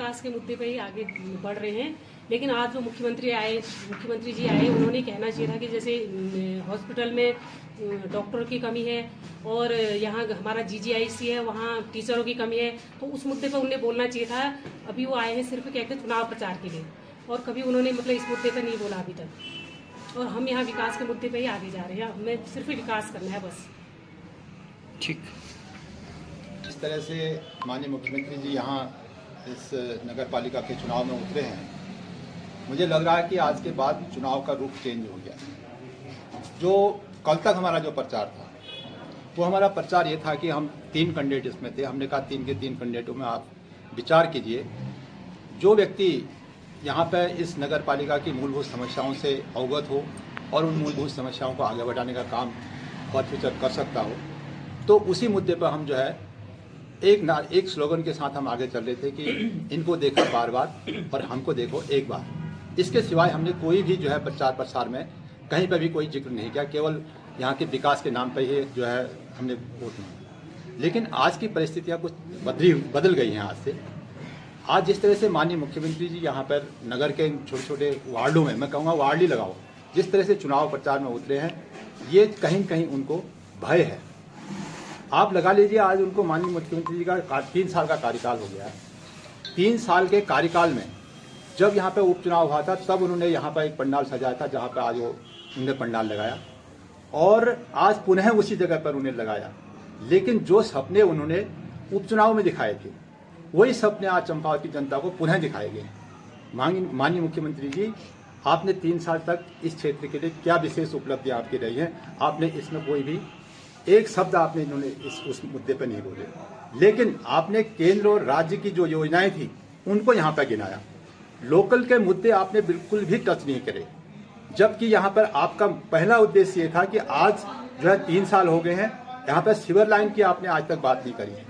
विकास के मुद्दे पे ही आगे बढ़ रहे हैं। लेकिन आज जो मुख्यमंत्री जी आए, उन्होंने कहना चाहिए था कि जैसे हॉस्पिटल में डॉक्टरों की कमी है और यहाँ हमारा GGIC है, वहाँ टीचरों की कमी है, तो उस मुद्दे पर उन्हें बोलना चाहिए था। अभी वो आए हैं सिर्फ कहते चुनाव प्रचार के लिए, और कभी उन्होंने मतलब इस मुद्दे पर नहीं बोला अभी तक। और हम यहाँ विकास के मुद्दे पे ही आगे जा रहे हैं, हमें सिर्फ विकास करना है बस। ठीक। इस तरह से माननीय मुख्यमंत्री जी यहाँ इस नगर पालिका के चुनाव में उतरे हैं, मुझे लग रहा है कि आज के बाद चुनाव का रुख चेंज हो गया। जो कल तक हमारा जो प्रचार था, वो हमारा प्रचार ये था कि हम 3 कैंडिडेट इसमें थे। हमने कहा 3 के 3 कैंडिडेटों में आप विचार कीजिए, जो व्यक्ति यहाँ पर इस नगर पालिका की मूलभूत समस्याओं से अवगत हो और उन मूलभूत समस्याओं को आगे बढ़ाने का काम फॉर फ्यूचर कर सकता हो, तो उसी मुद्दे पर हम जो है एक स्लोगन के साथ हम आगे चल रहे थे कि इनको देखो बार बार और हमको देखो एक बार। इसके सिवाय हमने कोई भी जो है प्रचार प्रसार में कहीं पर भी कोई जिक्र नहीं किया, केवल यहाँ के विकास के नाम पर ही जो है हमने वोट मांगा। लेकिन आज की परिस्थितियाँ कुछ बदल गई हैं। आज से आज जिस तरह से माननीय मुख्यमंत्री जी यहाँ पर नगर के छोटे छोटे वार्डों में, मैं कहूँगा वार्ड ही लगाओ, जिस तरह से चुनाव प्रचार में उतरे हैं, ये कहीं कहीं उनको भय है। आप लगा लीजिए, आज उनको माननीय मुख्यमंत्री जी का 3 साल का कार्यकाल हो गया है। 3 साल के कार्यकाल में जब यहाँ पे उपचुनाव हुआ था, तब उन्होंने यहाँ पर एक पंडाल सजाया था, जहाँ पे आज वो उन्होंने पंडाल लगाया और आज पुनः उसी जगह पर उन्हें लगाया। लेकिन जो सपने उन्होंने उपचुनाव में दिखाए थे, वही सपने आज चंपावत की जनता को पुनः दिखाए गए। माननीय मुख्यमंत्री जी, आपने 3 साल तक इस क्षेत्र के लिए क्या विशेष उपलब्धियां आपकी रही हैं? आपने इसमें कोई भी एक शब्द आपने इन्होंने उस मुद्दे पर नहीं बोले। लेकिन आपने केंद्र और राज्य की जो योजनाएं थी, उनको यहाँ पर गिनाया। लोकल के मुद्दे आपने बिल्कुल भी टच नहीं करे, जबकि यहाँ पर आपका पहला उद्देश्य ये था कि आज जो है 3 साल हो गए हैं, यहाँ पर सीवर लाइन की आपने आज तक बात नहीं करी है।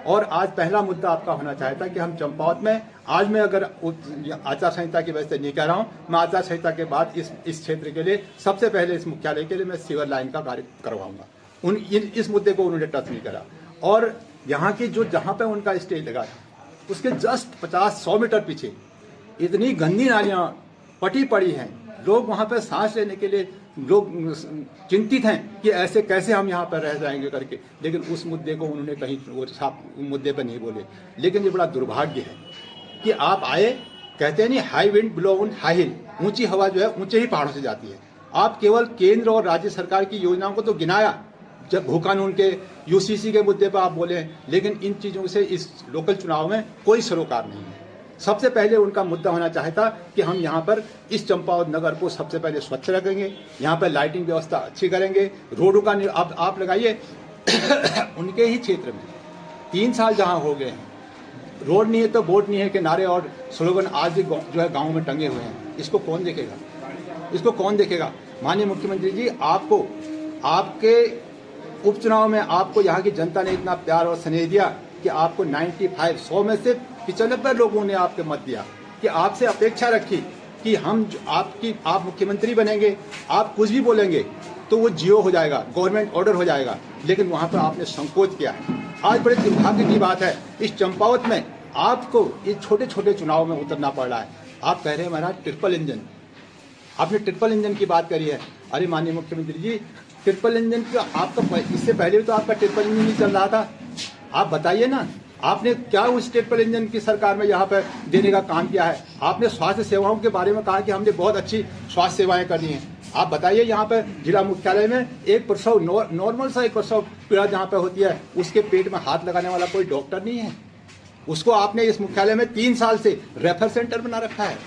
और आज पहला मुद्दा आपका होना चाहता कि हम चंपावत में, आज मैं अगर आचार संहिता की वजह से नहीं कह रहा हूँ, मैं आचार संहिता के बाद इस क्षेत्र के लिए सबसे पहले इस मुख्यालय के लिए मैं सीवर लाइन का कार्य करवाऊंगा। इस मुद्दे को उन्होंने टच नहीं करा। और यहाँ की जो जहाँ पे उनका स्टेज लगा था, उसके जस्ट 50-100 मीटर पीछे इतनी गंदी नालियाँ पटी पड़ी हैं, लोग वहाँ पे सांस लेने के लिए लोग चिंतित हैं कि ऐसे कैसे हम यहाँ पर रह जाएंगे करके। लेकिन उस मुद्दे को उन्होंने कहीं वो मुद्दे पर नहीं बोले। लेकिन ये बड़ा दुर्भाग्य है कि आप आए, कहते हैं नहीं, high wind blow on high heel, ऊंची हवा जो है ऊंचे ही पहाड़ों से जाती है। आप केवल केंद्र और राज्य सरकार की योजनाओं को तो गिनाया, जब भू कानून के UCC के मुद्दे पर आप बोले, लेकिन इन चीज़ों से इस लोकल चुनाव में कोई सरोकार नहीं है। सबसे पहले उनका मुद्दा होना चाहता कि हम यहाँ पर इस चंपावत नगर को सबसे पहले स्वच्छ रखेंगे, यहाँ पर लाइटिंग व्यवस्था अच्छी करेंगे, रोडों का आप लगाइए उनके ही क्षेत्र में 3 साल जहाँ हो गए हैं, रोड नहीं है तो वोट नहीं है के नारे और स्लोगन आज भी जो है गाँव में टंगे हुए हैं। इसको कौन देखेगा? इसको कौन देखेगा? माननीय मुख्यमंत्री जी, आपको आपके उपचुनाव में आपको यहाँ की जनता ने इतना प्यार और स्नेह दिया कि आपको 100 में से 95 लोगों ने आपके मत दिया, कि आपसे अपेक्षा रखी कि आप मुख्यमंत्री बनेंगे, आप कुछ भी बोलेंगे तो वो जियो हो जाएगा, गवर्नमेंट ऑर्डर हो जाएगा। लेकिन वहाँ पर आपने संकोच किया है। आज बड़े दुर्भाग्य की बात है, इस चंपावत में आपको इस छोटे छोटे चुनाव में उतरना पड़ रहा है। आप कह रहे हैं महाराज ट्रिपल इंजन, आपने ट्रिपल इंजन की बात करी है। अरे माननीय मुख्यमंत्री जी, ट्रिपल इंजन का आपका इससे पहले भी तो आपका ट्रिपल इंजन ही चल रहा था। आप बताइए ना, आपने क्या उस ट्रिपल इंजन की सरकार में यहाँ पर देने का काम किया है? आपने स्वास्थ्य सेवाओं के बारे में कहा कि हमने बहुत अच्छी स्वास्थ्य सेवाएं करनी है। आप बताइए, यहाँ पर जिला मुख्यालय में एक प्रसव नॉर्मल सा एक प्रसव पीड़ा जहाँ पर होती है, उसके पेट में हाथ लगाने वाला कोई डॉक्टर नहीं है। उसको आपने इस मुख्यालय में 3 साल से रेफर सेंटर बना रखा है।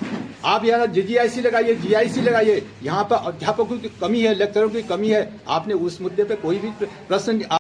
आप यहाँ GGIC लगाइए, GIC लगाइए। यहाँ पर अध्यापकों की कमी है, लेक्चरों की कमी है। आपने उस मुद्दे पे कोई भी प्रश्न